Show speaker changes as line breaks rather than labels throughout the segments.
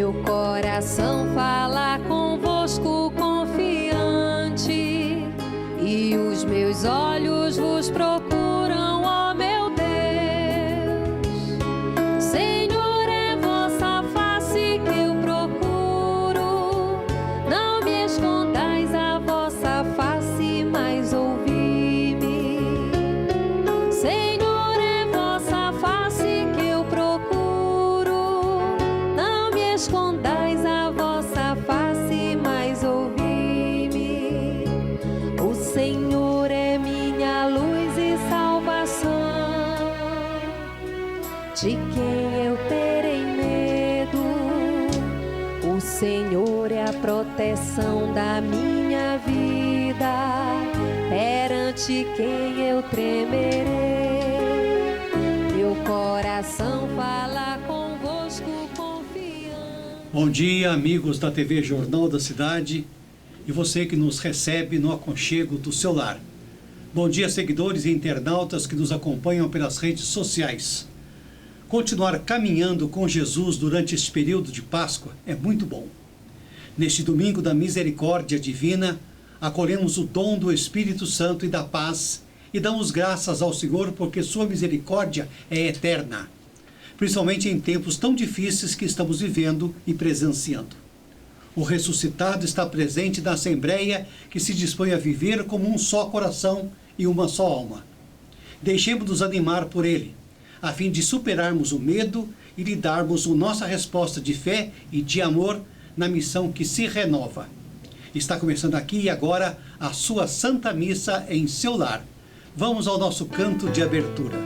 Meu coração fala convosco confiante, e os meus olhos vos procuram, ó meu Deus. Senhor, é vossa face que eu procuro, não me escondais a vossa face, mas ouvi-me. Senhor, é vossa face que eu procuro, não me escondais a vossa face, mas ouvi-me. O Senhor é minha luz e salvação, de quem eu terei medo? O Senhor é a proteção da minha vida, perante quem eu tremerei. Meu coração fala convosco confiante.
Bom dia, amigos da TV Jornal da Cidade e você que nos recebe no aconchego do seu lar. Bom dia, seguidores e internautas que nos acompanham pelas redes sociais. Continuar caminhando com Jesus durante este período de Páscoa é muito bom. Neste domingo da misericórdia divina, acolhemos o dom do Espírito Santo e da paz e damos graças ao Senhor porque sua misericórdia é eterna, principalmente em tempos tão difíceis que estamos vivendo e presenciando. O ressuscitado está presente na Assembleia que se dispõe a viver como um só coração e uma só alma. Deixemos-nos animar por ele, a fim de superarmos o medo e lhe darmos a nossa resposta de fé e de amor na missão que se renova. Está começando aqui e agora a sua Santa Missa em seu lar. Vamos ao nosso canto de abertura.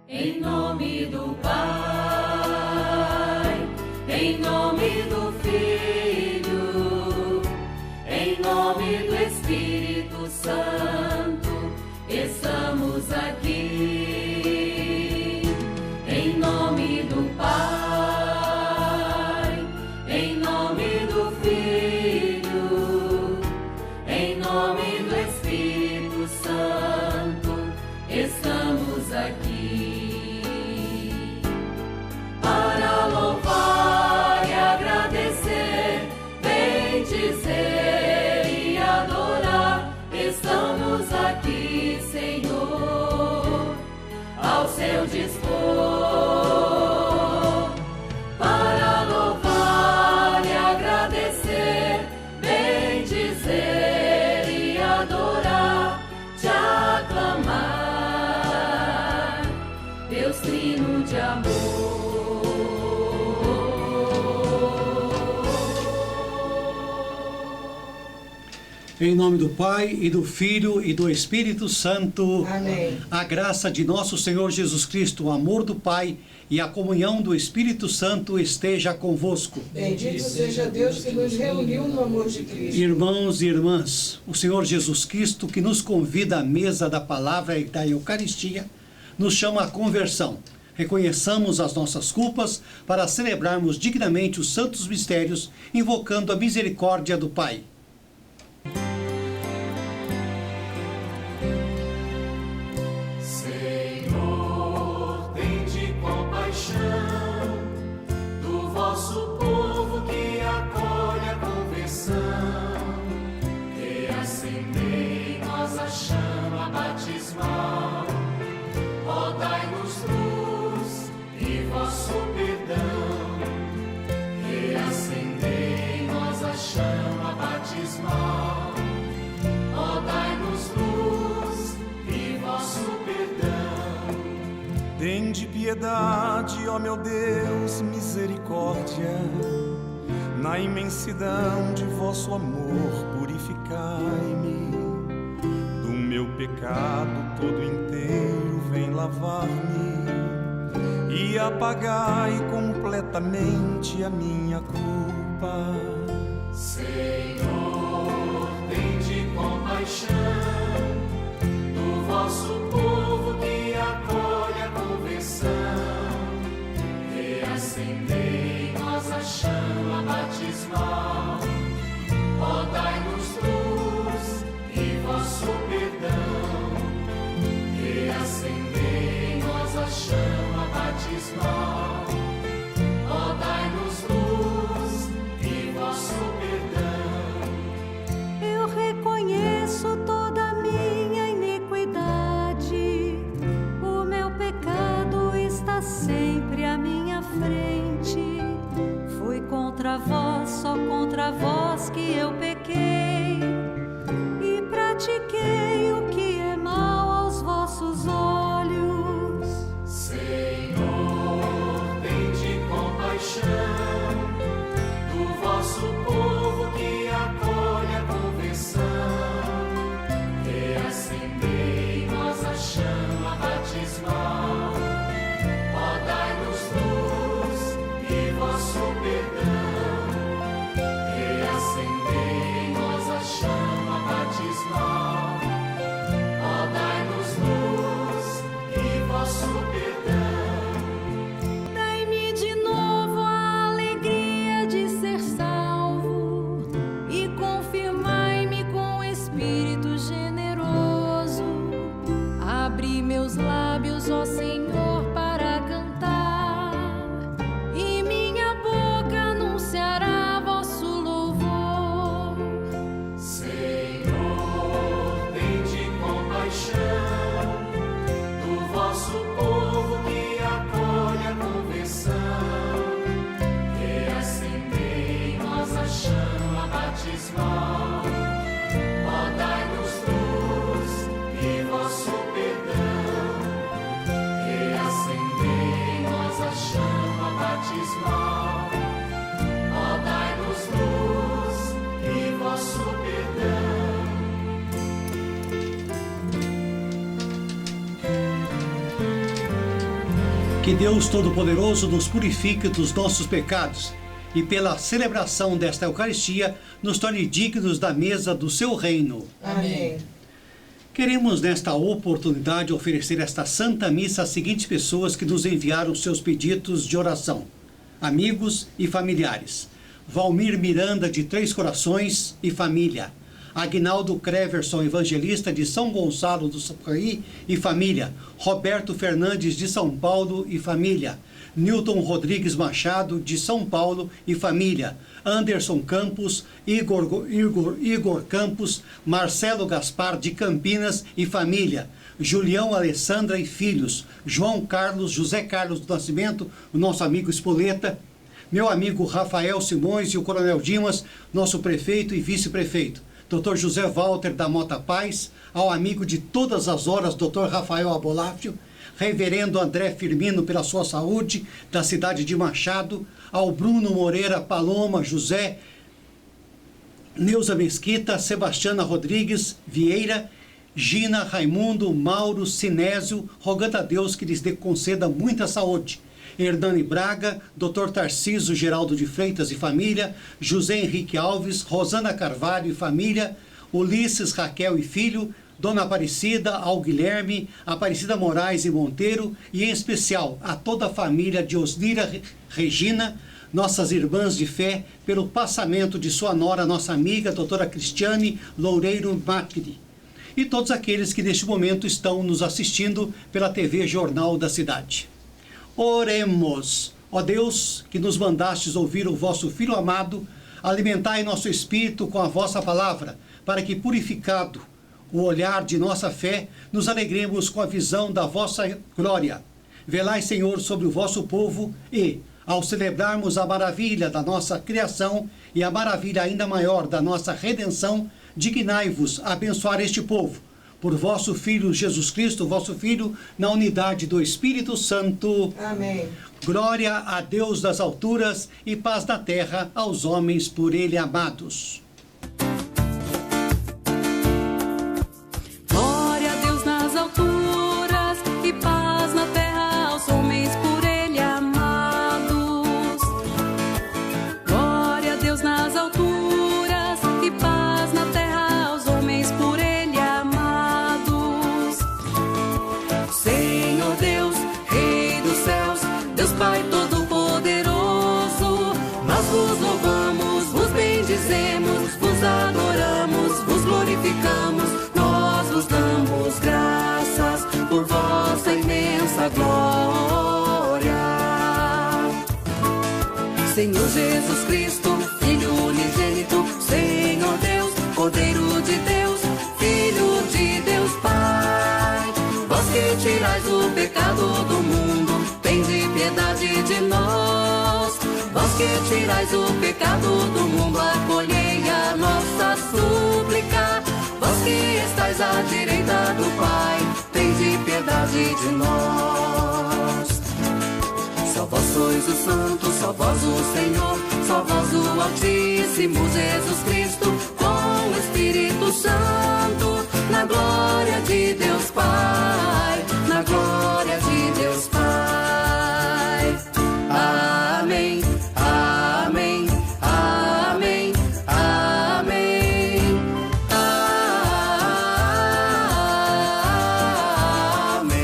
Em nome do Pai, em nome do Filho, em nome do Espírito Santo, estamos aqui. Em nome do Pai, em nome do Filho, em nome do Espírito Santo, estamos aqui para louvar e agradecer, bendizer e adorar. Estamos aqui, Senhor, ao seu dispor, para louvar e agradecer, bendizer e adorar, te aclamar, Deus trino de amor.
Em nome do Pai, e do Filho, e do Espírito Santo.
Amém.
A graça de nosso Senhor Jesus Cristo, o amor do Pai e a comunhão do Espírito Santo esteja convosco.
Bendito seja Deus que nos reuniu no amor de Cristo.
Irmãos e irmãs, o Senhor Jesus Cristo, que nos convida à mesa da palavra e da Eucaristia, nos chama à conversão. Reconheçamos as nossas culpas para celebrarmos dignamente os santos mistérios, invocando a misericórdia do Pai.
Senhor, tende compaixão do vosso povo que acolhe a conversão, reacendei em nós a chama batismal, rodai-nos luz e vosso perdão, reacendei em nós a chama batismal, rodai-nos luz e vosso perdão.
Tende piedade, ó meu Deus, misericórdia, na imensidão de vosso amor purificai-me, do meu pecado todo inteiro vem lavar-me e apagai completamente a minha culpa.
Senhor, tende compaixão do vosso povo que acolhe a conversão, reacendei em nós a chama batismal, rodai-nos luz e vosso perdão, reacendei em nós a chama batismal,
contra vós que eu pequei e pratiquei o que é mal aos vossos olhos.
Senhor, tende compaixão do vosso povo que acolhe a conversão. Reacendei em nós a chama batismal. Ó, dai-nos luz e vosso perdão. Reacendei em nós a chama batismal. Ó, dai-nos luz e vosso perdão.
Dai-me de novo a alegria de ser salvo e confirmai-me com espírito generoso. Abri meus lábios, ó Senhor, para cantar, e minha boca anunciará vosso louvor.
Senhor, tende compaixão do vosso povo que acolhe a conversão. Reacendei em nós a chama batismal. Ó, dai-nos luz e vosso perdão. Reacendei em nós a chama batismal. Ó, dai-nos luz e vosso perdão.
Que Deus Todo-Poderoso nos purifique dos nossos pecados e, pela celebração desta Eucaristia, nos torne dignos da mesa do seu reino.
Amém.
Queremos, nesta oportunidade, oferecer esta Santa Missa às seguintes pessoas que nos enviaram seus pedidos de oração: amigos e familiares. Valmir Miranda, de Três Corações, e família. Agnaldo Creverson, evangelista, de São Gonçalo do Sapucaí, e família. Roberto Fernandes, de São Paulo, e família. Newton Rodrigues Machado, de São Paulo, e família. Anderson Campos, Igor Campos, Marcelo Gaspar, de Campinas, e família. Julião Alessandra e filhos. João Carlos, José Carlos do Nascimento, o nosso amigo Espoleta. Meu amigo Rafael Simões e o Coronel Dimas, nosso prefeito e vice-prefeito. Dr. José Walter da Mota Paz, ao amigo de todas as horas, Dr. Rafael Aboláfio, Reverendo André Firmino pela sua saúde, da cidade de Machado, ao Bruno Moreira Paloma, José, Neuza Mesquita, Sebastiana Rodrigues Vieira, Gina, Raimundo, Mauro, Sinésio, rogando a Deus que lhes conceda muita saúde. Hernani Braga, Dr. Tarciso Geraldo de Freitas e família, José Henrique Alves, Rosana Carvalho e família, Ulisses, Raquel e filho, Dona Aparecida, ao Guilherme, Aparecida Moraes e Monteiro, e em especial a toda a família de Osnira Regina, nossas irmãs de fé, pelo passamento de sua nora, nossa amiga, doutora Cristiane Loureiro Macri, e todos aqueles que neste momento estão nos assistindo pela TV Jornal da Cidade. Oremos. Ó Deus, que nos mandastes ouvir o vosso Filho amado, alimentai nosso espírito com a vossa palavra, para que, purificado o olhar de nossa fé, nos alegremos com a visão da vossa glória. Velai, Senhor, sobre o vosso povo e, ao celebrarmos a maravilha da nossa criação e a maravilha ainda maior da nossa redenção, dignai-vos a abençoar este povo, por vosso Filho Jesus Cristo, vosso Filho, na unidade do Espírito Santo.
Amém.
Glória a Deus das alturas e paz na terra aos homens por Ele amados.
Glória a Deus nas alturas e paz na terra aos homens por Ele amados. Glória a Deus nas alturas e paz na terra aos homens por Ele amados. Senhor Deus, Rei dos céus, Deus Pai Todo-Poderoso, nós vos louvamos, vos bendizemos, vos adoramos, vos glorificamos, nós vos damos graças por vossa imensa glória. Senhor Jesus Cristo, Filho unigênito, Senhor Deus, Cordeiro de Deus, Filho de Deus Pai, vós que tirais o pecado do mundo, tende piedade de nós. Vós que tirais o pecado do mundo, acolhei a nossa súplica. Vós que estais à direita do Pai, tende piedade de nós. Só vós sois o Santo, só vós o Senhor, só vós o Altíssimo Jesus Cristo, com o Espírito Santo, na glória de Deus Pai, na glória de Deus Pai. Amém, amém, amém, amém, amém.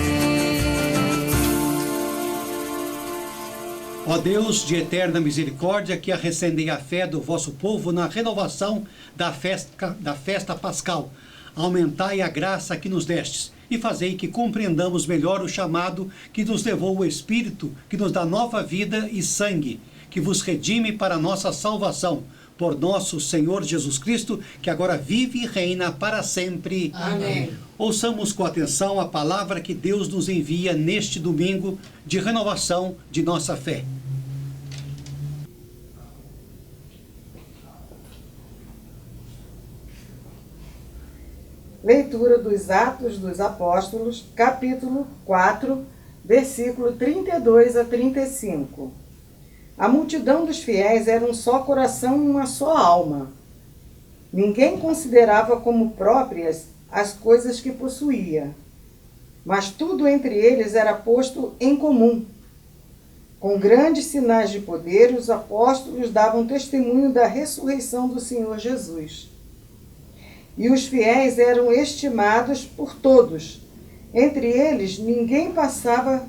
Ó Deus de eterna misericórdia, que acendei a fé do vosso povo na renovação da festa pascal, aumentai a graça que nos destes e fazei que compreendamos melhor o chamado que nos levou o Espírito, que nos dá nova vida e sangue, que vos redime para a nossa salvação, por nosso Senhor Jesus Cristo, que agora vive e reina para sempre.
Amém.
Ouçamos com atenção a palavra que Deus nos envia neste domingo de renovação de nossa fé.
Leitura dos Atos dos Apóstolos, capítulo 4, versículo 32 a 35. A multidão dos fiéis era um só coração e uma só alma. Ninguém considerava como próprias as coisas que possuía, mas tudo entre eles era posto em comum. Com grandes sinais de poder, os apóstolos davam testemunho da ressurreição do Senhor Jesus. E os fiéis eram estimados por todos. Entre eles, ninguém passava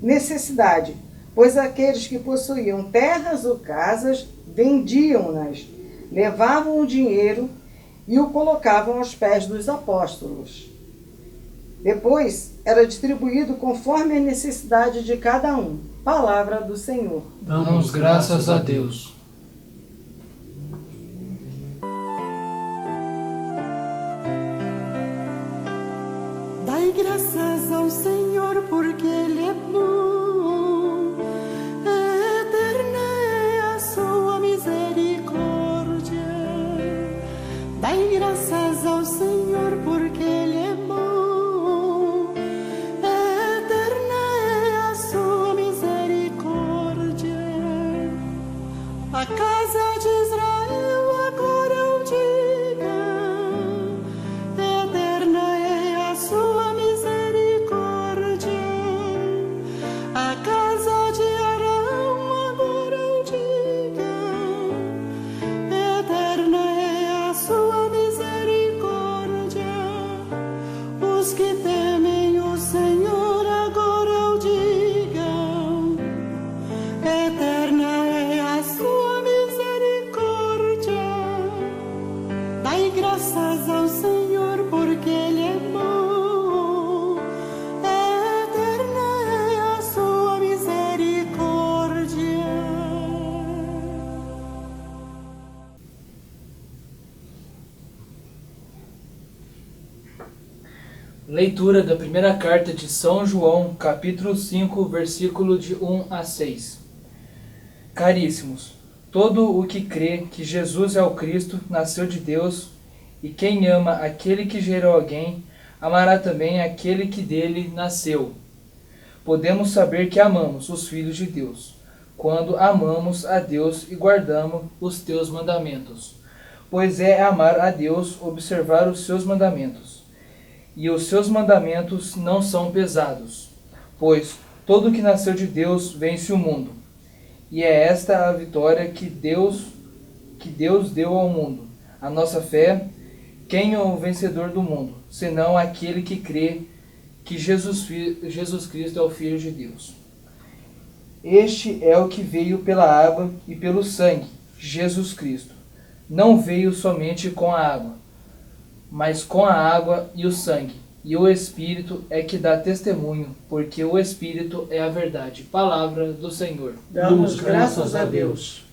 necessidade, pois aqueles que possuíam terras ou casas vendiam-nas, levavam o dinheiro e o colocavam aos pés dos apóstolos. Depois, era distribuído conforme a necessidade de cada um. Palavra do Senhor.
Damos graças a Deus.
Dai graças ao Senhor porque Ele é bom, eterna é a sua misericórdia. Dai graças ao Senhor porque Ele é bom, eterna é a sua misericórdia. A casa de Israel agora eu diga, eterna é a sua misericórdia. A casa de Arão agora eu diga, eterna é a sua misericórdia. Os que temem o Senhor agora eu diga, eterna é a sua misericórdia. Dai graças ao Senhor porque Ele é bom, eterna é a sua misericórdia.
Leitura da primeira carta de São João, capítulo 5, versículo de 1 a 6. Caríssimos, todo o que crê que Jesus é o Cristo nasceu de Deus, e quem ama aquele que gerou alguém, amará também aquele que dele nasceu. Podemos saber que amamos os filhos de Deus, quando amamos a Deus e guardamos os teus mandamentos. Pois é amar a Deus observar os seus mandamentos. E os seus mandamentos não são pesados, pois todo que nasceu de Deus vence o mundo. E é esta a vitória que Deus deu ao mundo, a nossa fé. Quem é o vencedor do mundo, senão aquele que crê que Jesus Cristo é o Filho de Deus? Este é o que veio pela água e pelo sangue, Jesus Cristo. Não veio somente com a água, mas com a água e o sangue. E o Espírito é que dá testemunho, porque o Espírito é a verdade. Palavra do Senhor.
Damos graças a Deus.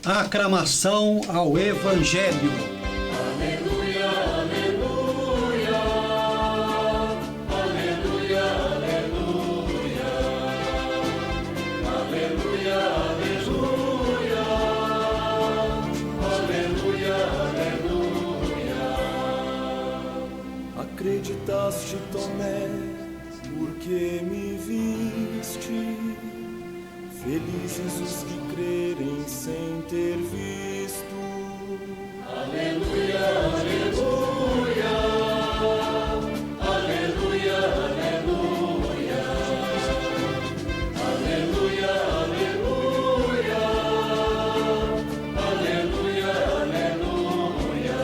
A aclamação ao Evangelho.
Aleluia, aleluia, aleluia, aleluia.
felizes os que crerem sem ter visto.
Aleluia, aleluia, aleluia, aleluia, aleluia, aleluia, aleluia, aleluia.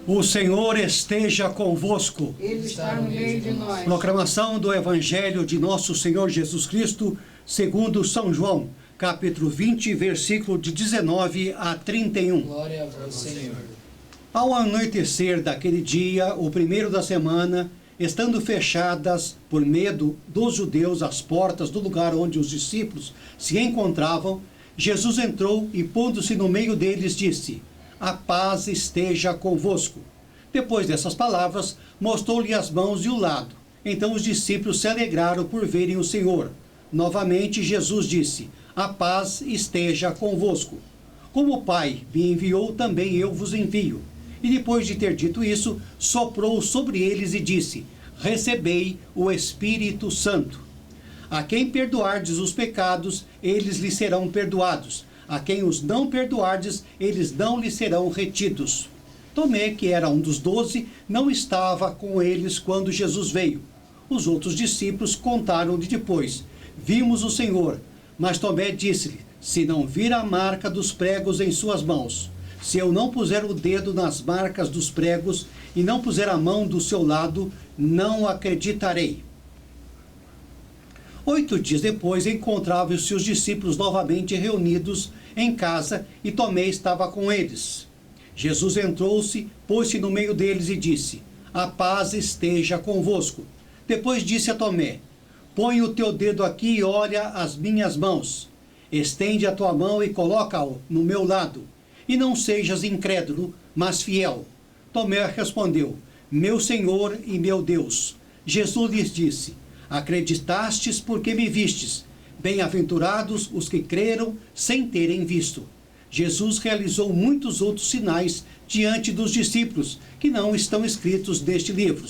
O Senhor esteja convosco.
Ele está no meio de nós.
Proclamação do Evangelho de Nosso Senhor Jesus Cristo, segundo São João, capítulo 20, versículo de 19 a 31.
Glória a vós, Senhor.
Ao anoitecer daquele dia, o primeiro da semana, estando fechadas por medo dos judeus as portas do lugar onde os discípulos se encontravam, Jesus entrou e, pondo-se no meio deles, disse: a paz esteja convosco. Depois dessas palavras, mostrou-lhe as mãos e o lado. Então os discípulos se alegraram por verem o Senhor. Novamente Jesus disse: a paz esteja convosco. Como o Pai me enviou, também eu vos envio. E depois de ter dito isso, soprou sobre eles e disse: recebei o Espírito Santo. A quem perdoardes os pecados, eles lhes serão perdoados. A quem os não perdoardes, eles não lhes serão retidos. Tomé, que era um dos 12, não estava com eles quando Jesus veio. Os outros discípulos contaram-lhe depois: vimos o Senhor. Mas Tomé disse-lhe: se não vir a marca dos pregos em suas mãos, se eu não puser o dedo nas marcas dos pregos e não puser a mão do seu lado, não acreditarei. 8 dias depois, encontravam-se os discípulos novamente reunidos em casa e Tomé estava com eles. Jesus entrou-se, pôs-se no meio deles e disse: a paz esteja convosco. Depois disse a Tomé: põe o teu dedo aqui e olha as minhas mãos. Estende a tua mão e coloca-o no meu lado. E não sejas incrédulo, mas fiel. Tomé respondeu: meu Senhor e meu Deus. Jesus lhes disse: acreditastes porque me vistes. Bem-aventurados os que creram sem terem visto. Jesus realizou muitos outros sinais diante dos discípulos, que não estão escritos neste livro.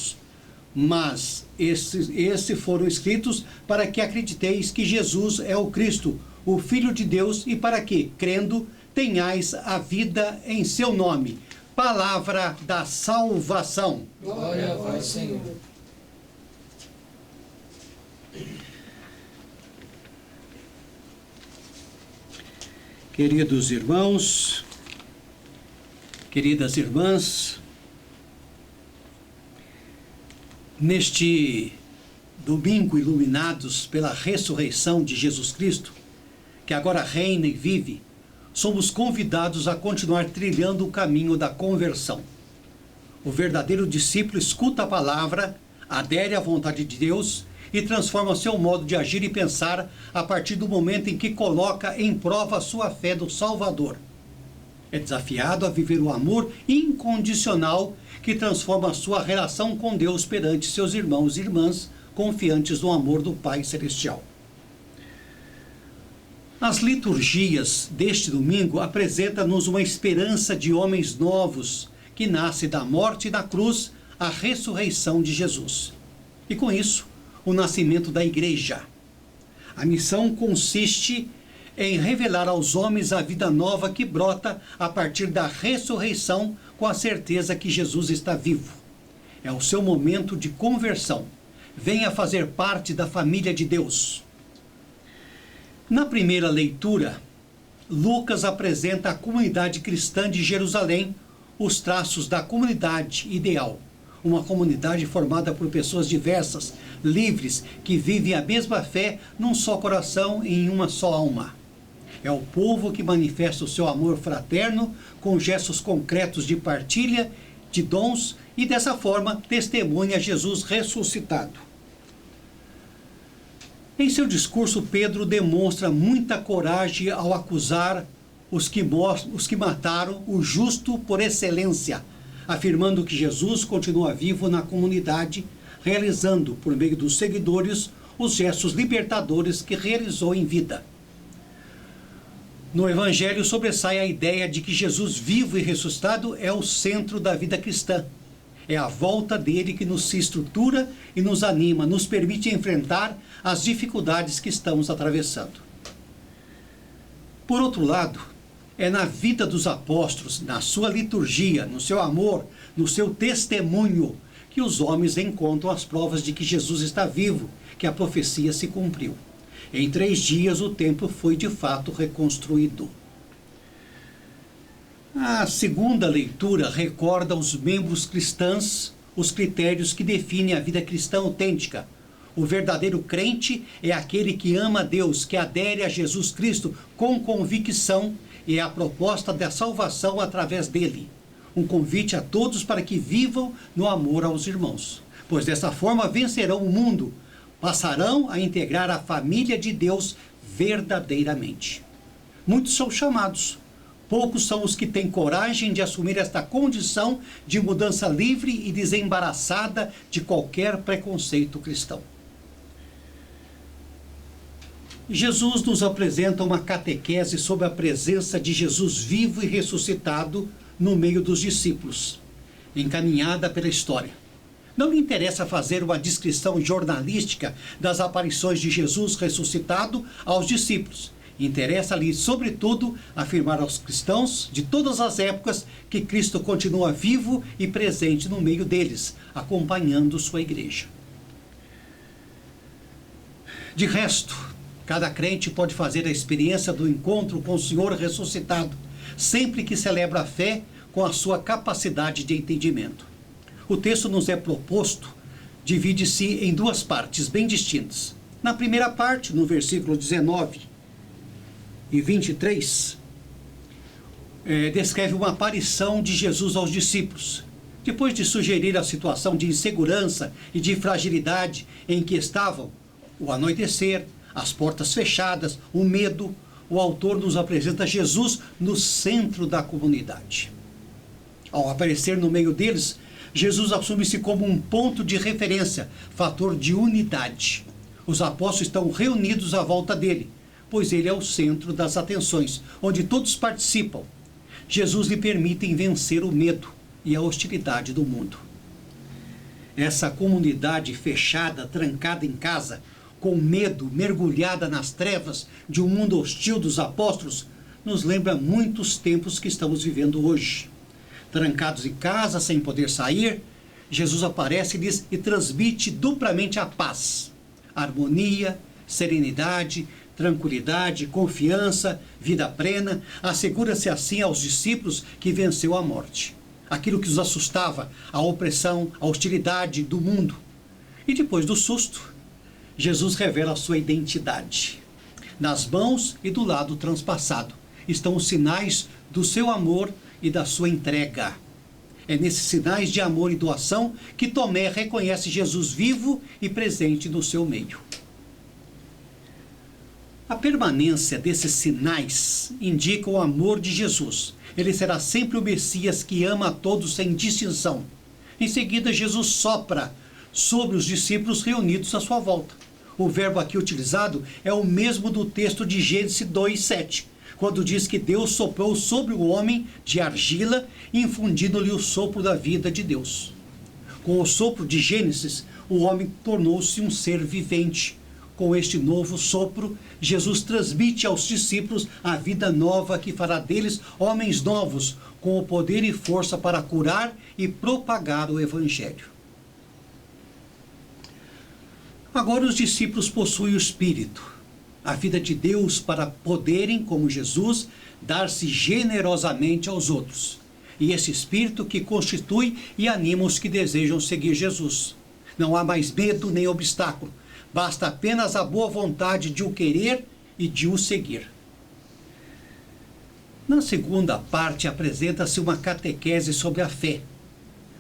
Mas esses foram escritos para que acrediteis que Jesus é o Cristo, o Filho de Deus, e para que, crendo, tenhais a vida em seu nome. Palavra da salvação.
Glória a vós, Senhor.
Queridos irmãos, queridas irmãs, neste domingo iluminados pela ressurreição de Jesus Cristo, que agora reina e vive, somos convidados a continuar trilhando o caminho da conversão. O verdadeiro discípulo escuta a palavra, adere à vontade de Deus e transforma seu modo de agir e pensar a partir do momento em que coloca em prova a sua fé no Salvador. É desafiado a viver o amor incondicional que transforma a sua relação com Deus perante seus irmãos e irmãs, confiantes no amor do Pai Celestial. As liturgias deste domingo apresentam-nos uma esperança de homens novos, que nasce da morte e da cruz a ressurreição de Jesus. E com isso, o nascimento da Igreja. A missão consiste em revelar aos homens a vida nova que brota a partir da ressurreição, com a certeza que Jesus está vivo. É o seu momento de conversão. Venha fazer parte da família de Deus. Na primeira leitura, Lucas apresenta à comunidade cristã de Jerusalém os traços da comunidade ideal. Uma comunidade formada por pessoas diversas, livres, que vivem a mesma fé num só coração e em uma só alma. É o povo que manifesta o seu amor fraterno com gestos concretos de partilha, de dons e dessa forma testemunha Jesus ressuscitado. Em seu discurso, Pedro demonstra muita coragem ao acusar os que mataram o justo por excelência, afirmando que Jesus continua vivo na comunidade, realizando, por meio dos seguidores, os gestos libertadores que realizou em vida. No Evangelho sobressai a ideia de que Jesus vivo e ressuscitado é o centro da vida cristã. É a volta dele que nos estrutura e nos anima, nos permite enfrentar as dificuldades que estamos atravessando. Por outro lado, é na vida dos apóstolos, na sua liturgia, no seu amor, no seu testemunho, que os homens encontram as provas de que Jesus está vivo, que a profecia se cumpriu. Em 3 dias o templo foi de fato reconstruído. A segunda leitura recorda aos membros cristãos os critérios que definem a vida cristã autêntica. O verdadeiro crente é aquele que ama a Deus, que adere a Jesus Cristo com convicção, e é a proposta da salvação através dele. Um convite a todos para que vivam no amor aos irmãos, pois dessa forma vencerão o mundo, passarão a integrar a família de Deus verdadeiramente. Muitos são chamados, poucos são os que têm coragem de assumir esta condição de mudança livre e desembaraçada de qualquer preconceito cristão. Jesus nos apresenta uma catequese sobre a presença de Jesus vivo e ressuscitado no meio dos discípulos, encaminhada pela história. Não lhe interessa fazer uma descrição jornalística das aparições de Jesus ressuscitado aos discípulos. Interessa-lhe, sobretudo, afirmar aos cristãos de todas as épocas que Cristo continua vivo e presente no meio deles, acompanhando sua igreja. De resto, cada crente pode fazer a experiência do encontro com o Senhor ressuscitado, sempre que celebra a fé com a sua capacidade de entendimento. O texto nos é proposto, divide-se em 2 partes bem distintas. Na primeira parte, no versículo 19 e 23, descreve uma aparição de Jesus aos discípulos. Depois de sugerir a situação de insegurança e de fragilidade em que estavam, o anoitecer, as portas fechadas, o medo, o autor nos apresenta Jesus no centro da comunidade. Ao aparecer no meio deles, Jesus assume-se como um ponto de referência, fator de unidade. Os apóstolos estão reunidos à volta dele, pois ele é o centro das atenções, onde todos participam. Jesus lhe permite vencer o medo e a hostilidade do mundo. Essa comunidade fechada, trancada em casa, com medo, mergulhada nas trevas de um mundo hostil dos apóstolos, nos lembra muitos tempos que estamos vivendo hoje. Trancados em casa, sem poder sair, Jesus aparece-lhes e transmite duplamente a paz, harmonia, serenidade, tranquilidade, confiança, vida plena. Assegura-se assim aos discípulos que venceu a morte, aquilo que os assustava, a opressão, a hostilidade do mundo. E depois do susto, Jesus revela a sua identidade. Nas mãos e do lado transpassado estão os sinais do seu amor e da sua entrega. É nesses sinais de amor e doação que Tomé reconhece Jesus vivo e presente no seu meio. A permanência desses sinais indica o amor de Jesus. Ele será sempre o Messias que ama a todos sem distinção. Em seguida, Jesus sopra sobre os discípulos reunidos à sua volta. O verbo aqui utilizado é o mesmo do texto de Gênesis 2:7, quando diz que Deus soprou sobre o homem de argila, infundindo-lhe o sopro da vida de Deus. Com o sopro de Gênesis, o homem tornou-se um ser vivente. Com este novo sopro, Jesus transmite aos discípulos a vida nova que fará deles homens novos, com o poder e força para curar e propagar o Evangelho. Agora os discípulos possuem o Espírito, a vida de Deus, para poderem, como Jesus, dar-se generosamente aos outros. E esse Espírito que constitui e anima os que desejam seguir Jesus. Não há mais medo nem obstáculo, basta apenas a boa vontade de o querer e de o seguir. Na segunda parte apresenta-se uma catequese sobre a fé.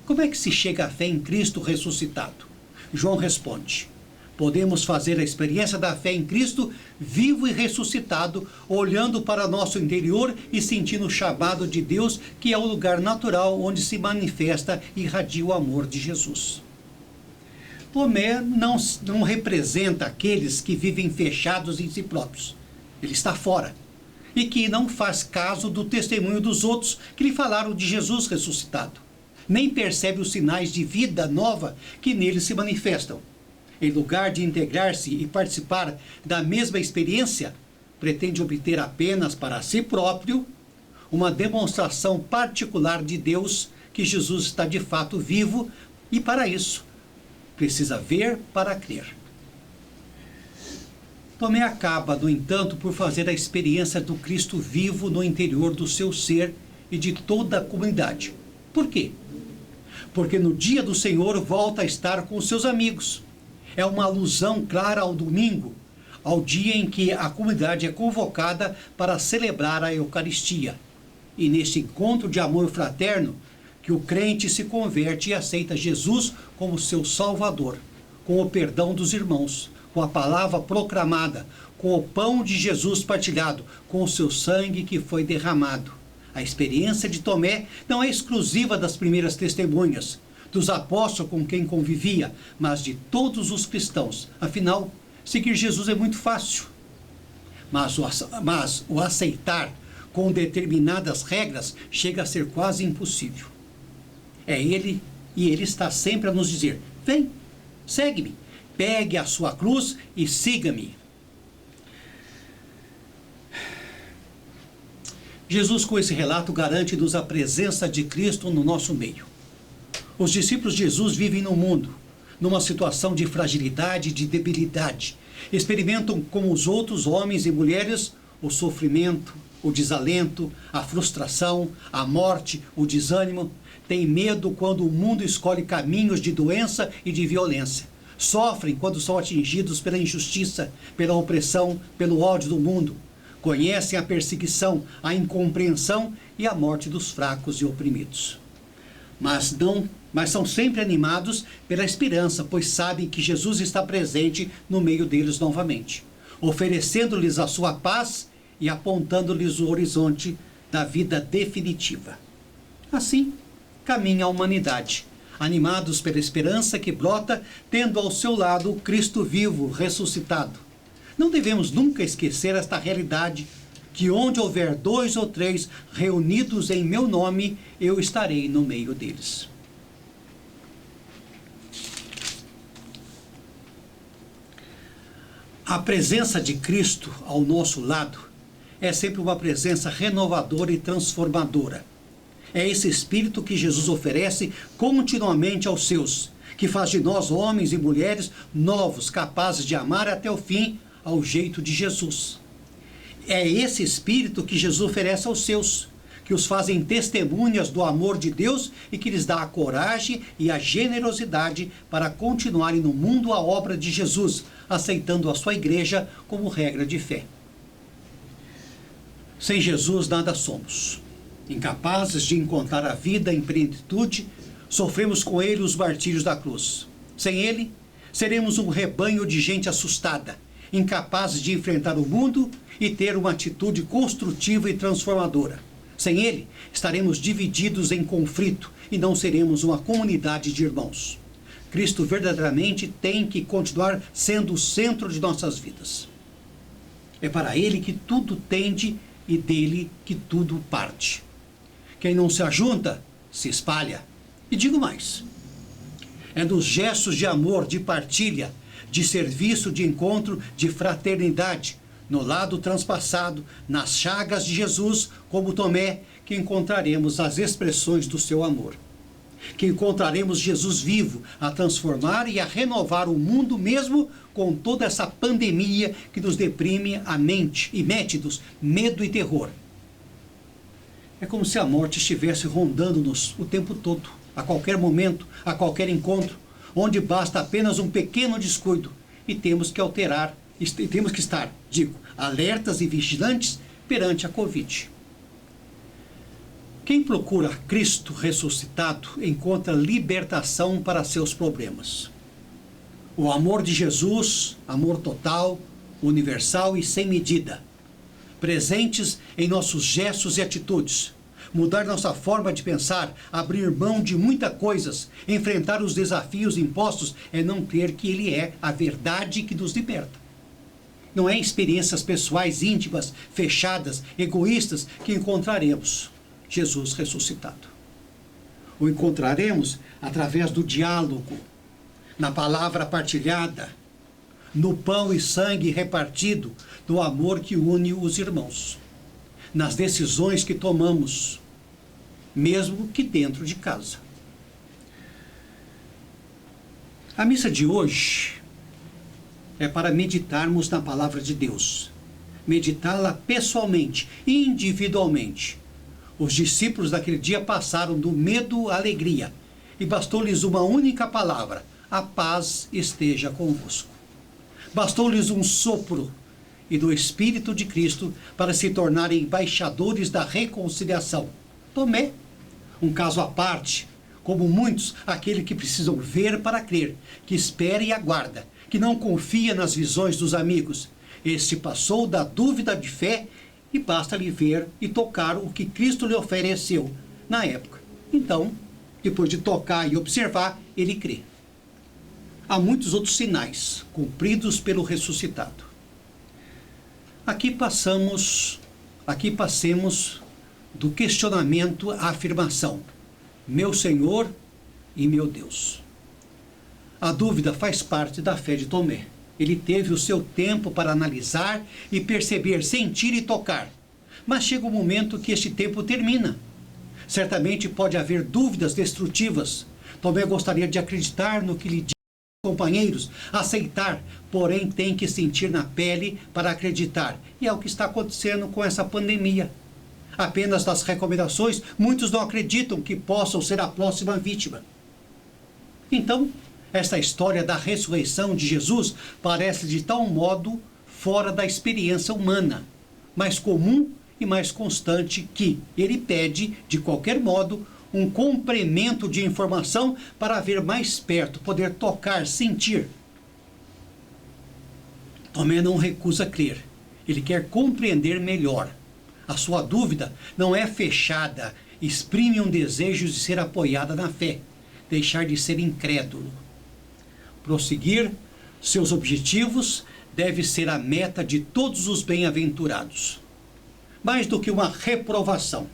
Como é que se chega à fé em Cristo ressuscitado? João responde: podemos fazer a experiência da fé em Cristo vivo e ressuscitado, olhando para nosso interior e sentindo o chamado de Deus, que é o lugar natural onde se manifesta e irradia o amor de Jesus. Tomé não representa aqueles que vivem fechados em si próprios. Ele está fora. E que não faz caso do testemunho dos outros que lhe falaram de Jesus ressuscitado. nem percebe os sinais de vida nova que nele se manifestam. Em lugar de integrar-se e participar da mesma experiência, pretende obter apenas para si próprio uma demonstração particular de Deus, que Jesus está de fato vivo, e para isso precisa ver para crer. Tomé acaba, no entanto, por fazer a experiência do Cristo vivo no interior do seu ser e de toda a comunidade. Por quê? Porque no dia do Senhor volta a estar com seus amigos. É uma alusão clara ao domingo, ao dia em que a comunidade é convocada para celebrar a Eucaristia. E neste encontro de amor fraterno, que o crente se converte e aceita Jesus como seu Salvador, com o perdão dos irmãos, com a palavra proclamada, com o pão de Jesus partilhado, com o seu sangue que foi derramado. A experiência de Tomé não é exclusiva das primeiras testemunhas, dos apóstolos com quem convivia, mas de todos os cristãos. Afinal, seguir Jesus é muito fácil. Mas o aceitar com determinadas regras chega a ser quase impossível. É Ele, e Ele está sempre a nos dizer: vem, segue-me, pegue a sua cruz e siga-me. Jesus, com esse relato, garante-nos a presença de Cristo no nosso meio. Os discípulos de Jesus vivem no mundo, numa situação de fragilidade e de debilidade. Experimentam, como os outros homens e mulheres, o sofrimento, o desalento, a frustração, a morte, o desânimo. Têm medo quando o mundo escolhe caminhos de doença e de violência. Sofrem quando são atingidos pela injustiça, pela opressão, pelo ódio do mundo. Conhecem a perseguição, a incompreensão e a morte dos fracos e oprimidos. Mas são sempre animados pela esperança, pois sabem que Jesus está presente no meio deles novamente, oferecendo-lhes a sua paz e apontando-lhes o horizonte da vida definitiva. Assim, caminha a humanidade, animados pela esperança que brota, tendo ao seu lado o Cristo vivo, ressuscitado. Não devemos nunca esquecer esta realidade, que onde houver 2 ou 3 reunidos em meu nome, eu estarei no meio deles. A presença de Cristo ao nosso lado é sempre uma presença renovadora e transformadora. É esse Espírito que Jesus oferece continuamente aos seus, que faz de nós homens e mulheres novos, capazes de amar até o fim, ao jeito de Jesus. É esse Espírito que Jesus oferece aos seus, que os fazem testemunhas do amor de Deus e que lhes dá a coragem e a generosidade para continuarem no mundo a obra de Jesus, aceitando a sua igreja como regra de fé. Sem Jesus nada somos. Incapazes de encontrar a vida em plenitude, sofremos com Ele os martírios da cruz. Sem Ele, seremos um rebanho de gente assustada, incapazes de enfrentar o mundo e ter uma atitude construtiva e transformadora. Sem Ele, estaremos divididos em conflito e não seremos uma comunidade de irmãos. Cristo verdadeiramente tem que continuar sendo o centro de nossas vidas. É para Ele que tudo tende e dele que tudo parte. Quem não se ajunta, se espalha. E digo mais, é nos gestos de amor, de partilha, de serviço, de encontro, de fraternidade, no lado transpassado, nas chagas de Jesus, como Tomé, que encontraremos as expressões do seu amor. Que encontraremos Jesus vivo a transformar e a renovar o mundo mesmo com toda essa pandemia que nos deprime a mente e mete-nos medo e terror. É como se a morte estivesse rondando-nos o tempo todo, a qualquer momento, a qualquer encontro, onde basta apenas um pequeno descuido e temos que estar, alertas e vigilantes perante a Covid. Quem procura Cristo ressuscitado encontra libertação para seus problemas. O amor de Jesus, amor total, universal e sem medida, presentes em nossos gestos e atitudes, mudar nossa forma de pensar, abrir mão de muitas coisas, enfrentar os desafios impostos, é não crer que Ele é a verdade que nos liberta. Não é em experiências pessoais íntimas, fechadas, egoístas que encontraremos Jesus ressuscitado. O encontraremos através do diálogo, na palavra partilhada, no pão e sangue repartido, no amor que une os irmãos, nas decisões que tomamos, mesmo que dentro de casa. A missa de hoje é para meditarmos na palavra de Deus, meditá-la pessoalmente, individualmente. Os discípulos daquele dia passaram do medo à alegria, e bastou-lhes uma única palavra: a paz esteja convosco. Bastou-lhes um sopro e do Espírito de Cristo para se tornarem embaixadores da reconciliação. Tomé, um caso à parte, como muitos, aquele que precisam ver para crer, que espera e aguarda, que não confia nas visões dos amigos. Este passou da dúvida de fé e basta-lhe ver e tocar o que Cristo lhe ofereceu na época. Então, depois de tocar e observar, ele crê. Há muitos outros sinais cumpridos pelo ressuscitado. Aqui passemos do questionamento à afirmação: meu Senhor e meu Deus. A dúvida faz parte da fé de Tomé. Ele teve o seu tempo para analisar e perceber, sentir e tocar. Mas chega um momento que este tempo termina. Certamente pode haver dúvidas destrutivas. Tomé gostaria de acreditar no que lhe diz companheiros, aceitar, porém tem que sentir na pele para acreditar. E é o que está acontecendo com essa pandemia. Apenas das recomendações, muitos não acreditam que possam ser a próxima vítima. Então, esta história da ressurreição de Jesus parece de tal modo fora da experiência humana, mais comum e mais constante, que ele pede, de qualquer modo, um complemento de informação para ver mais perto, poder tocar, sentir. Tomé não recusa crer, ele quer compreender melhor. A sua dúvida não é fechada, exprime um desejo de ser apoiada na fé, deixar de ser incrédulo. Prosseguir seus objetivos deve ser a meta de todos os bem-aventurados. Mais do que uma reprovação,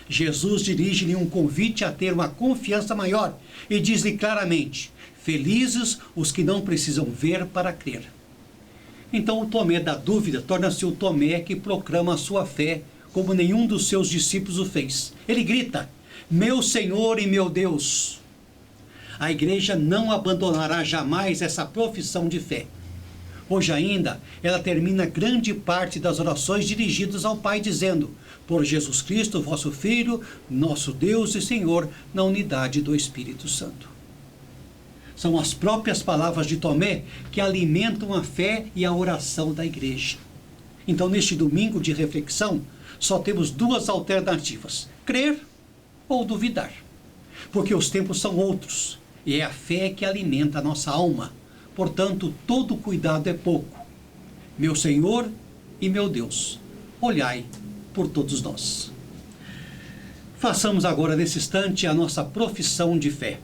Jesus dirige-lhe um convite a ter uma confiança maior e diz-lhe claramente: felizes os que não precisam ver para crer. Então o Tomé da dúvida torna-se o Tomé que proclama a sua fé como nenhum dos seus discípulos o fez. Ele grita: meu Senhor e meu Deus. A igreja não abandonará jamais essa profissão de fé. Hoje ainda, ela termina grande parte das orações dirigidas ao Pai, dizendo: por Jesus Cristo, vosso Filho, nosso Deus e Senhor, na unidade do Espírito Santo. São as próprias palavras de Tomé que alimentam a fé e a oração da igreja. Então, neste domingo de reflexão, só temos duas alternativas: crer ou duvidar. Porque os tempos são outros, e é a fé que alimenta a nossa alma. Portanto, todo cuidado é pouco. Meu Senhor e meu Deus, olhai por todos nós. Façamos agora, nesse instante, a nossa profissão de fé.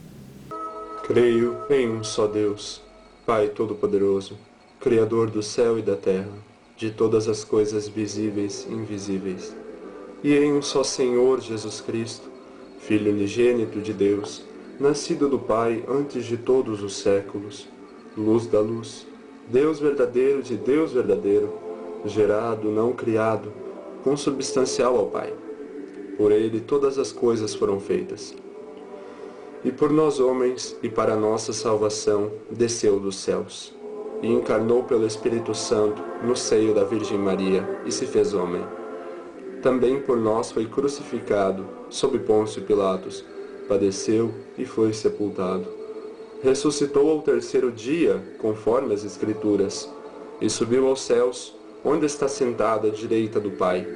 Creio em um só Deus, Pai Todo-Poderoso, Criador do céu e da terra, de todas as coisas visíveis e invisíveis, e em um só Senhor Jesus Cristo, Filho unigênito de Deus, nascido do Pai antes de todos os séculos, luz da luz, Deus verdadeiro de Deus verdadeiro, gerado, não criado, consubstancial ao Pai. Por ele todas as coisas foram feitas. E por nós homens, e para nossa salvação, desceu dos céus, e encarnou pelo Espírito Santo no seio da Virgem Maria, e se fez homem. Também por nós foi crucificado, sob Pôncio Pilatos, padeceu e foi sepultado. Ressuscitou ao terceiro dia, conforme as Escrituras, e subiu aos céus, onde está sentado à direita do Pai.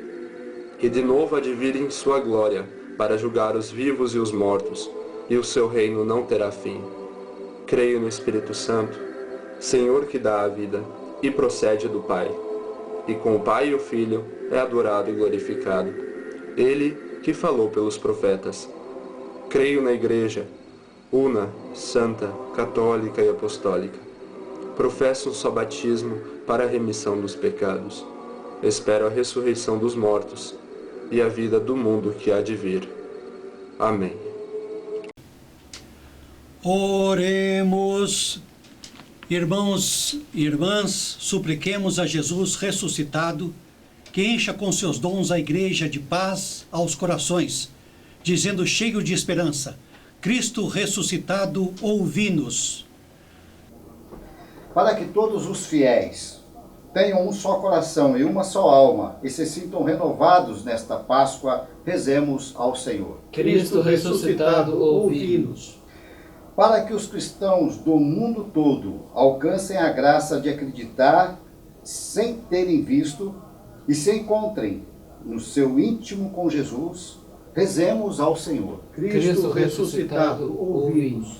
E de novo há de vir em sua glória, para julgar os vivos e os mortos, e o seu reino não terá fim. Creio no Espírito Santo, Senhor que dá a vida, e procede do Pai. E com o Pai e o Filho é adorado e glorificado. Ele que falou pelos profetas. Creio na Igreja, una, santa, católica e apostólica. Professo um só batismo para a remissão dos pecados. Espero a ressurreição dos mortos e a vida do mundo que há de vir. Amém.
Oremos. Irmãos e irmãs, supliquemos a Jesus ressuscitado que encha com seus dons a igreja de paz aos corações, dizendo cheio de esperança: Cristo ressuscitado, ouvi-nos.
Para que todos os fiéis tenham um só coração e uma só alma e se sintam renovados nesta Páscoa, rezemos ao Senhor.
Cristo ressuscitado, ouvi-nos.
Para que os cristãos do mundo todo alcancem a graça de acreditar sem terem visto e se encontrem no seu íntimo com Jesus, rezemos ao Senhor.
Cristo ressuscitado, ouvi-nos.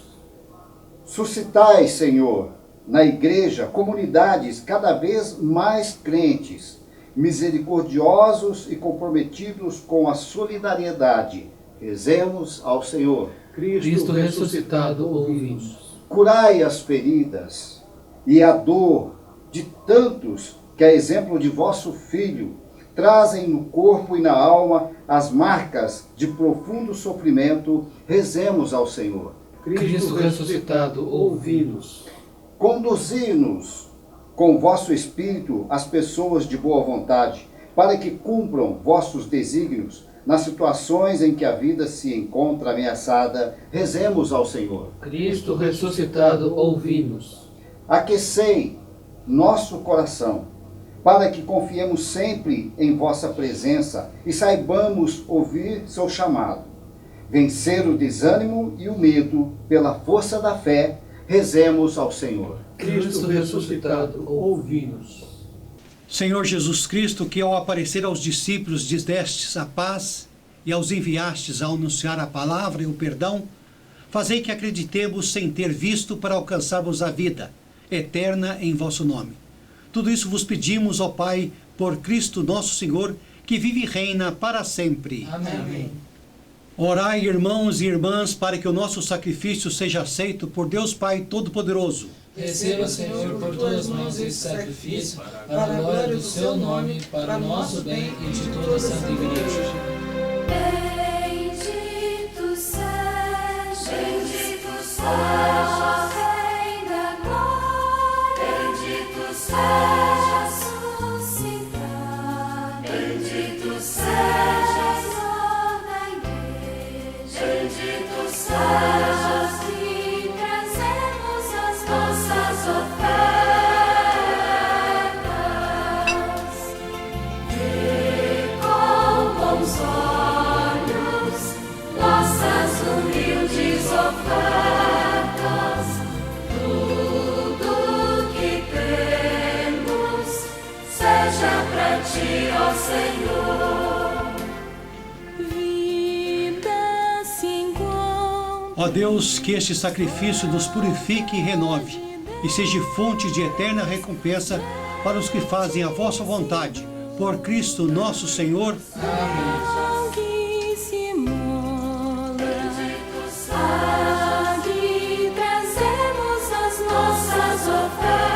Suscitai, Senhor, na igreja comunidades cada vez mais crentes, misericordiosos e comprometidos com a solidariedade. Rezemos ao Senhor.
Cristo ressuscitado, ouvi-nos.
Curai as feridas e a dor de tantos que, a exemplo de vosso Filho, trazem no corpo e na alma as marcas de profundo sofrimento. Rezemos ao Senhor.
Cristo ressuscitado, ouvi-nos.
Conduzi-nos com vosso Espírito as pessoas de boa vontade, para que cumpram vossos desígnios nas situações em que a vida se encontra ameaçada. Rezemos ao Senhor.
Cristo ressuscitado, ouvi-nos.
Aquecei nosso coração, para que confiemos sempre em vossa presença e saibamos ouvir seu chamado. Vencer o desânimo e o medo pela força da fé. Rezemos ao Senhor.
Cristo ressuscitado, ouvi-nos.
Senhor Jesus Cristo, que ao aparecer aos discípulos destes a paz e aos enviastes a anunciar a palavra e o perdão, fazei que acreditemos sem ter visto para alcançarmos a vida eterna em vosso nome. Tudo isso vos pedimos, ó Pai, por Cristo nosso Senhor, que vive e reina para sempre.
Amém.
Orai, irmãos e irmãs, para que o nosso sacrifício seja aceito por Deus Pai Todo-Poderoso.
Receba, Senhor, por tuas mãos esse sacrifício, para a glória do seu nome, para o nosso bem e de toda a Santa Igreja.
Bendito seja, Rei da glória, bendito seja, suscitar, bendito seja, Senhor da igreja, bendito seja, que trazemos as nossas ofertas, e com bons olhos nossas humildes ofertas, tudo que temos seja para ti, ó Senhor.
Vida se encontra.
Ó Deus, que este sacrifício nos purifique e renove, e seja fonte de eterna recompensa para os que fazem a vossa vontade. Por Cristo nosso Senhor.
Que se mola.
Aqui trazemos as nossas ofertas,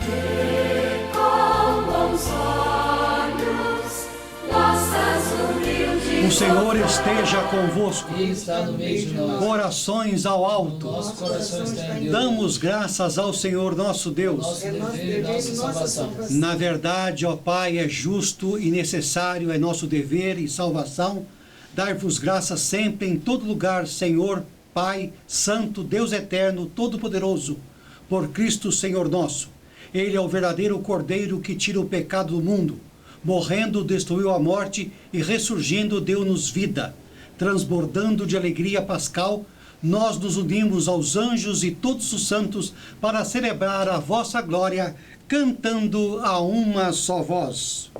e com bons olhos nossas humildes
O Senhor esteja convosco.
Ele está no meio de nós.
Corações ao alto.
Nosso coração está em Deus.
Damos graças ao Senhor nosso Deus.
Nosso dever e nossa salvação.
Na verdade, ó Pai, é justo e necessário, é nosso dever e salvação, dar-vos graças sempre em todo lugar, Senhor, Pai, Santo, Deus eterno, Todo-Poderoso, por Cristo Senhor nosso. Ele é o verdadeiro Cordeiro que tira o pecado do mundo. Morrendo, destruiu a morte e ressurgindo, deu-nos vida. Transbordando de alegria pascal, nós nos unimos aos anjos e todos os santos para celebrar a vossa glória, cantando a uma só voz.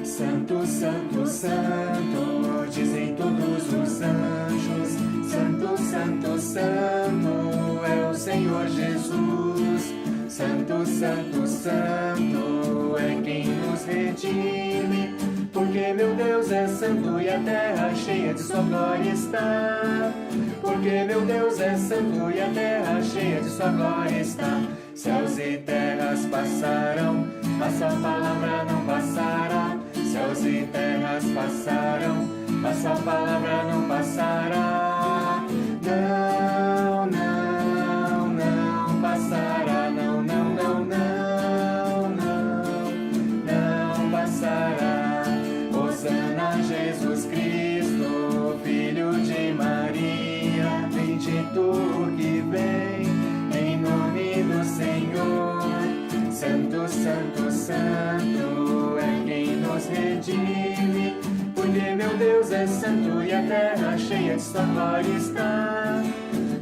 Santo, Santo, Santo, dizem todos os anjos. Santo, Santo, Santo, é o Senhor Jesus. Santo, Santo, Santo, é quem nos redime. Porque meu Deus é santo e a terra cheia de sua glória está. Porque meu Deus é santo e a terra cheia de sua glória está. Céus e terras passarão, mas sua palavra não passará. Céus e terras passarão, mas sua palavra não passará. Não, não, não passará. Não, não, não, não, não, não passará. Hosana Jesus Cristo, Filho de Maria, bendito que vem em nome do Senhor. Santo, santo, santo é quem nos redime, porque meu Deus é santo e a terra cheia de sua glória está.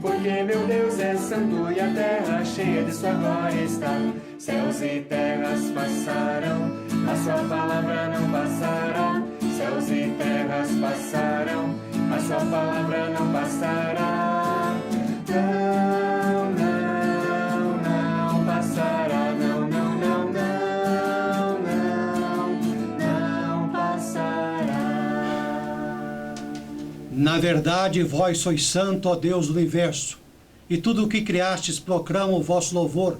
Porque meu Deus é santo e a terra cheia de sua glória está. Céus e terras passarão, a sua palavra não passará. Céus e terras passarão, a sua palavra não passará. Não, não, não passará. Não, não, não, não, não, não passará.
Na verdade, vós sois santo, ó Deus do universo, e tudo o que criastes proclama o vosso louvor,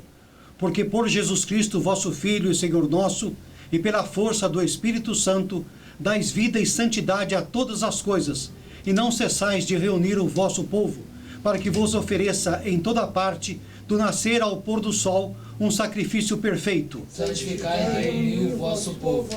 porque por Jesus Cristo, vosso Filho e Senhor nosso, e pela força do Espírito Santo, dais vida e santidade a todas as coisas, e não cessais de reunir o vosso povo, para que vos ofereça em toda parte, do nascer ao pôr do sol, um sacrifício perfeito.
Santificai e reuni o vosso povo.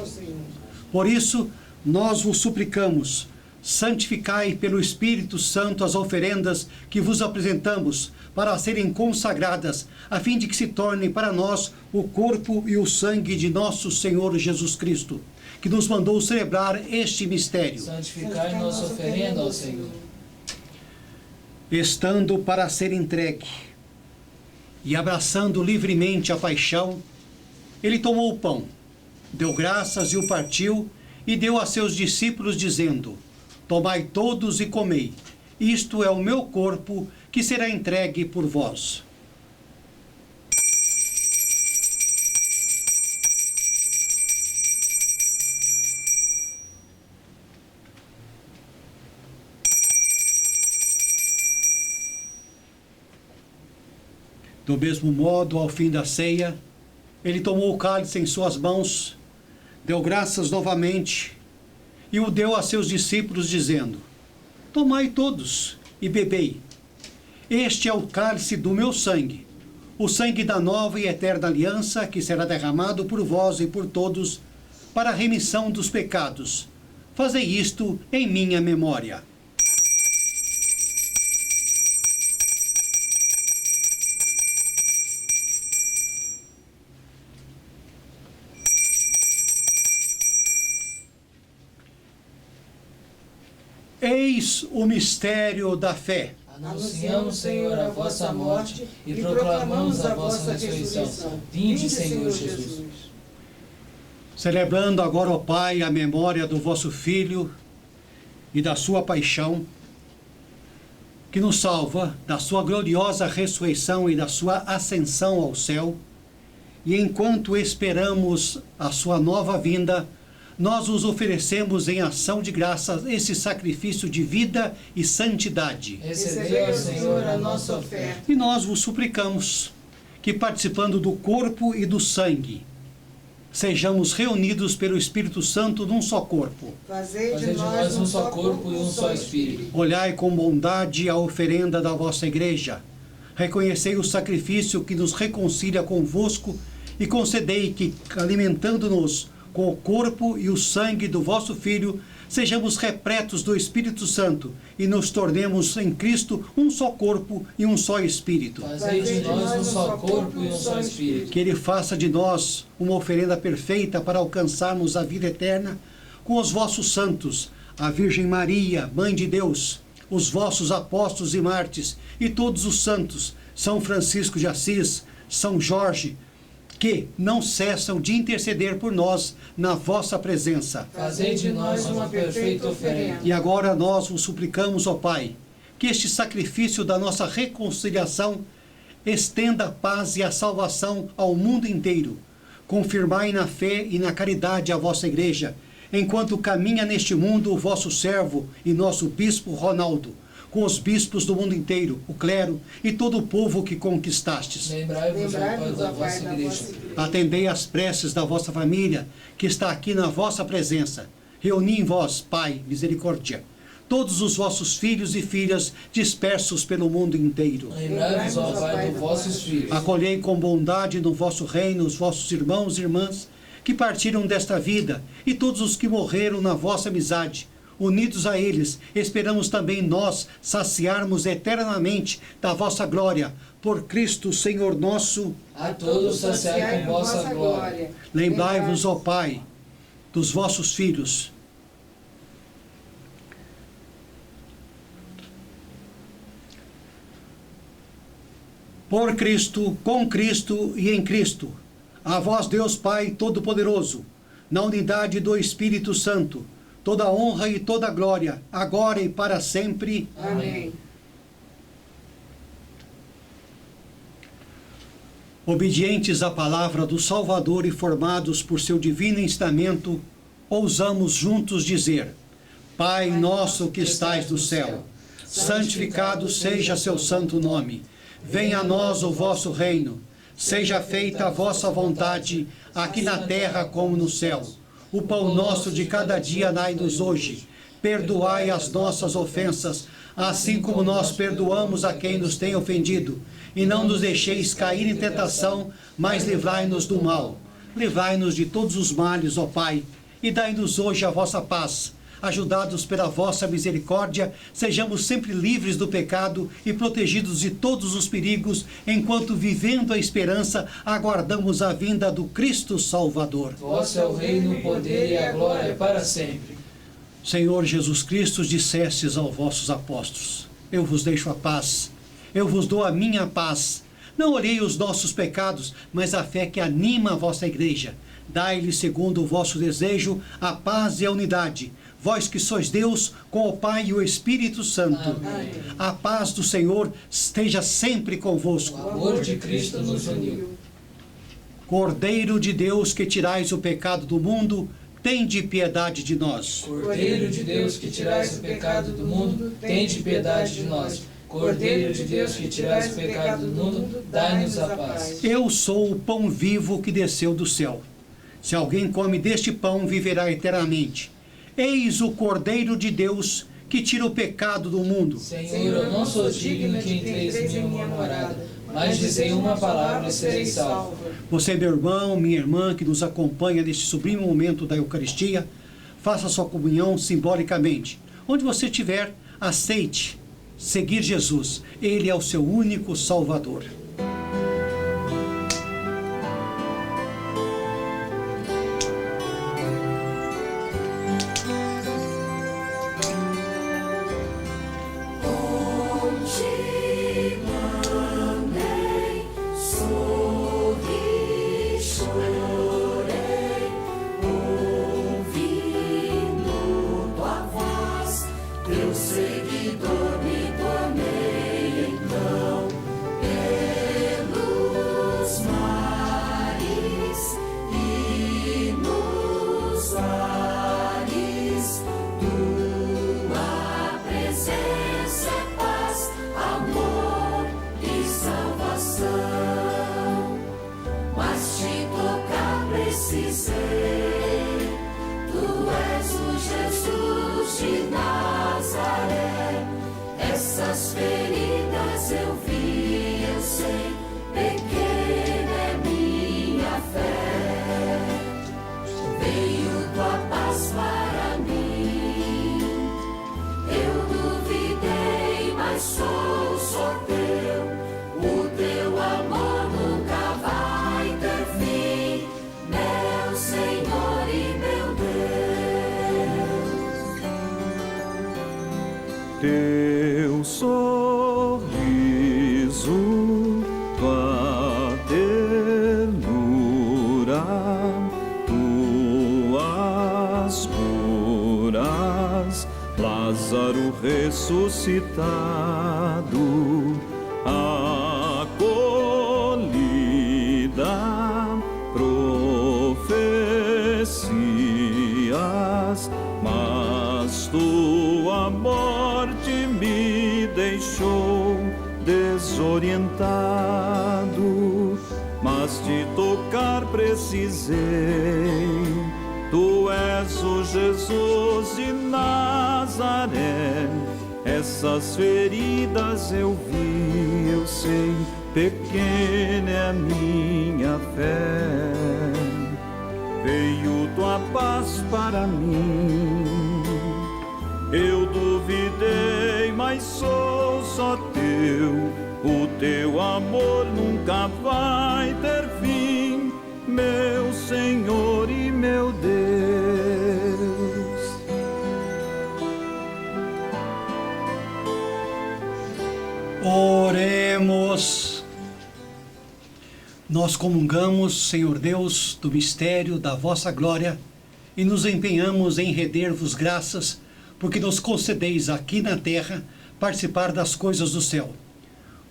Por isso, nós vos suplicamos, santificai pelo Espírito Santo as oferendas que vos apresentamos, para serem consagradas, a fim de que se tornem para nós o corpo e o sangue de nosso Senhor Jesus Cristo, que nos mandou celebrar este mistério.
Santificai nossa oferenda ao Senhor.
Estando para ser entregue e abraçando livremente a paixão, ele tomou o pão, deu graças e o partiu, e deu a seus discípulos, dizendo: tomai todos e comei, isto é o meu corpo, que será entregue por vós. Do mesmo modo, ao fim da ceia, ele tomou o cálice em suas mãos, deu graças novamente e o deu a seus discípulos, dizendo: tomai todos e bebei. Este é o cálice do meu sangue, o sangue da nova e eterna aliança, que será derramado por vós e por todos para a remissão dos pecados. Fazei isto em minha memória. Eis o mistério da fé.
Anunciamos, Senhor, a vossa morte e proclamamos a vossa ressurreição. Vinde, Senhor Jesus.
Celebrando agora, ó Pai, a memória do vosso Filho e da sua paixão, que nos salva, da sua gloriosa ressurreição e da sua ascensão ao céu, e enquanto esperamos a sua nova vinda, nós os oferecemos em ação de graças esse sacrifício de vida e santidade.
Recebei, Senhor, a nossa oferta.
E nós vos suplicamos que, participando do corpo e do sangue, sejamos reunidos pelo Espírito Santo num só corpo.
Fazei
Fazei de nós um só corpo e um só Espírito.
Olhai com bondade a oferenda da vossa igreja. Reconhecei o sacrifício que nos reconcilia convosco e concedei que, alimentando-nos com o corpo e o sangue do vosso Filho, sejamos repletos do Espírito Santo e nos tornemos em Cristo um só corpo e um só Espírito.
Fazei de nós um só corpo e um só Espírito.
Que Ele faça de nós uma oferenda perfeita para alcançarmos a vida eterna com os vossos santos, a Virgem Maria, Mãe de Deus, os vossos apóstolos e mártires e todos os santos, São Francisco de Assis, São Jorge, que não cessam de interceder por nós na vossa presença.
Fazei de nós uma perfeita oferenda.
E agora nós vos suplicamos, ó Pai, que este sacrifício da nossa reconciliação estenda a paz e a salvação ao mundo inteiro. Confirmai na fé e na caridade a vossa igreja, enquanto caminha neste mundo o vosso servo e nosso bispo Ronaldo, com os bispos do mundo inteiro, o clero e todo o povo que conquistastes.
Lembrai-vos, ó Pai, da vossa igreja.
Atendei às preces da vossa família, que está aqui na vossa presença. Reuni em vós, Pai, misericórdia, todos os vossos filhos e filhas dispersos pelo mundo inteiro.
Lembrai-vos, ó Pai, dos vossos filhos.
Acolhei com bondade no vosso reino os vossos irmãos e irmãs que partiram desta vida e todos os que morreram na vossa amizade. Unidos a eles, esperamos também nós saciarmos eternamente da vossa glória. Por Cristo, Senhor nosso.
A todos saciai com vossa glória.
Lembrai-vos, ó Pai, dos vossos filhos. Por Cristo, com Cristo e em Cristo. A vós, Deus Pai Todo-Poderoso, na unidade do Espírito Santo, toda honra e toda glória, agora e para sempre.
Amém.
Obedientes à palavra do Salvador e formados por seu divino ensinamento, ousamos juntos dizer: Pai nosso que estais no céu, santificado seja seu santo nome. Venha a nós o vosso reino. Seja feita a vossa vontade, aqui na terra como no céu. O pão nosso de cada dia dai-nos hoje. Perdoai as nossas ofensas, assim como nós perdoamos a quem nos tem ofendido. E não nos deixeis cair em tentação, mas livrai-nos do mal. Livrai-nos de todos os males, ó Pai, e dai-nos hoje a vossa paz. Ajudados pela vossa misericórdia, sejamos sempre livres do pecado e protegidos de todos os perigos, enquanto, vivendo a esperança, aguardamos a vinda do Cristo Salvador.
Vosso é o reino, o poder e a glória para sempre.
Senhor Jesus Cristo, dissestes aos vossos apóstolos: eu vos deixo a paz, eu vos dou a minha paz. Não olhei os nossos pecados, mas a fé que anima a vossa igreja. Dai-lhe, segundo o vosso desejo, a paz e a unidade. Vós que sois Deus, com o Pai e o Espírito Santo.
Amém.
A paz do Senhor esteja sempre convosco.
O amor de Cristo nos uniu.
Cordeiro de Deus, que tirais o pecado do mundo, tende piedade de nós.
Cordeiro de Deus, que tirais o pecado do mundo, tende piedade de nós. Cordeiro de Deus, que tirais o pecado do mundo, dai-nos a paz.
Eu sou o pão vivo que desceu do céu. Se alguém come deste pão, viverá eternamente. Eis o Cordeiro de Deus, que tira o pecado do mundo.
Senhor, eu não sou digno que entreis em minha morada, mas dizei uma palavra e serei salvo.
Você, meu irmão, minha irmã, que nos acompanha neste sublime momento da Eucaristia, faça sua comunhão simbolicamente. Onde você estiver, aceite seguir Jesus. Ele é o seu único Salvador.
Teu sorriso, tua ternura, tuas curas, Lázaro ressuscitado, acolhida, profecias, mas tua morte me desorientado, mas te tocar precisei. Tu és o Jesus de Nazaré, essas feridas eu vi, eu sei, pequena é a minha fé. Veio tua paz para mim, eu duvidei, mas sou só teu. O teu amor nunca vai ter fim, meu Senhor e meu Deus.
Oremos. Nós comungamos, Senhor Deus, do mistério da vossa glória e nos empenhamos em render-vos graças, porque nos concedeis aqui na terra participar das coisas do céu.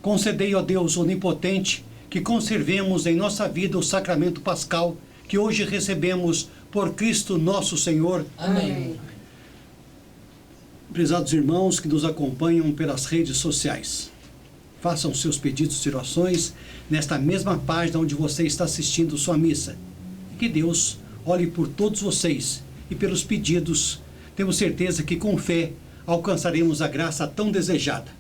Concedei, ó Deus onipotente, que conservemos em nossa vida o sacramento pascal que hoje recebemos por Cristo nosso Senhor.
Amém.
Prezados irmãos que nos acompanham pelas redes sociais, façam seus pedidos de orações nesta mesma página onde você está assistindo sua missa. E que Deus olhe por todos vocês e pelos pedidos. Temos certeza que com fé alcançaremos a graça tão desejada.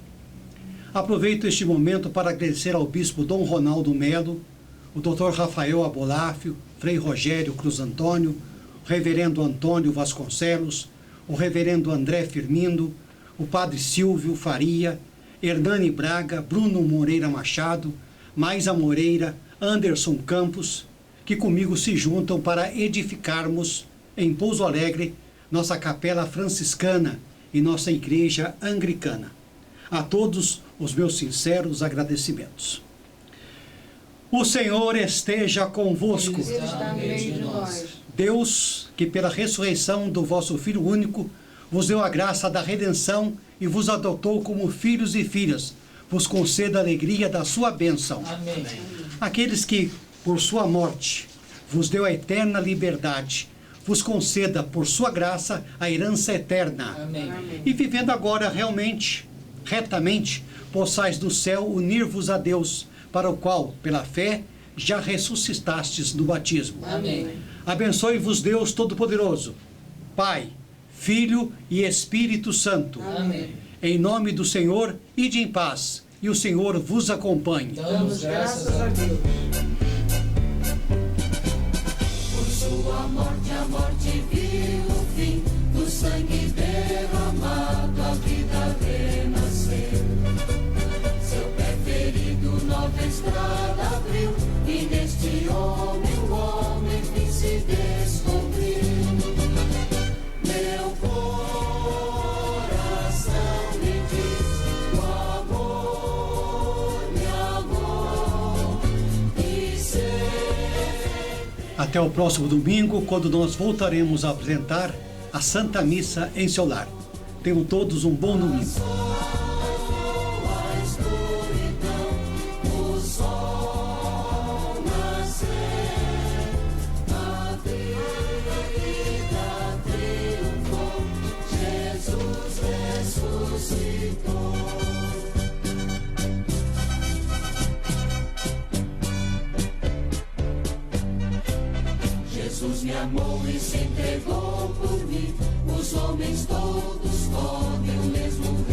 Aproveito este momento para agradecer ao Bispo Dom Ronaldo Melo, o Dr. Rafael Aboláfio, Frei Rogério Cruz Antônio, o Reverendo Antônio Vasconcelos, o Reverendo André Firmindo, o Padre Silvio Faria, Hernani Braga, Bruno Moreira Machado, Maisa Moreira, Anderson Campos, que comigo se juntam para edificarmos em Pouso Alegre nossa capela franciscana e nossa igreja anglicana. A todos os meus sinceros agradecimentos. O Senhor esteja convosco.
Ele está no meio de nós.
Deus, que pela ressurreição do vosso Filho único, vos deu a graça da redenção e vos adotou como filhos e filhas, vos conceda a alegria da sua bênção.
Amém.
Aqueles que, por sua morte, vos deu a eterna liberdade, vos conceda, por sua graça, a herança eterna.
Amém.
E vivendo agora realmente, retamente, possais do céu unir-vos a Deus, para o qual, pela fé, já ressuscitastes no batismo.
Amém.
Abençoe-vos Deus Todo-Poderoso, Pai, Filho e Espírito Santo.
Amém.
Em nome do Senhor, ide em paz, e o Senhor vos acompanhe.
Damos graças a Deus.
Por sua morte a morte viu o fim, do sangue derramado a vida renasceu. Seu pé ferido nova estrada abriu, e neste homem o homem fim se descobriu. Meu coração me diz, o amor me amou, e sempre.
Até o próximo domingo, quando nós voltaremos a apresentar a Santa Missa em seu lar. Tenham todos um bom domingo.
A escuridão, o sol nascer, a vida triunfou, Jesus ressuscitou. Jesus me amou e se entregou por mim. Os homens todos comem o mesmo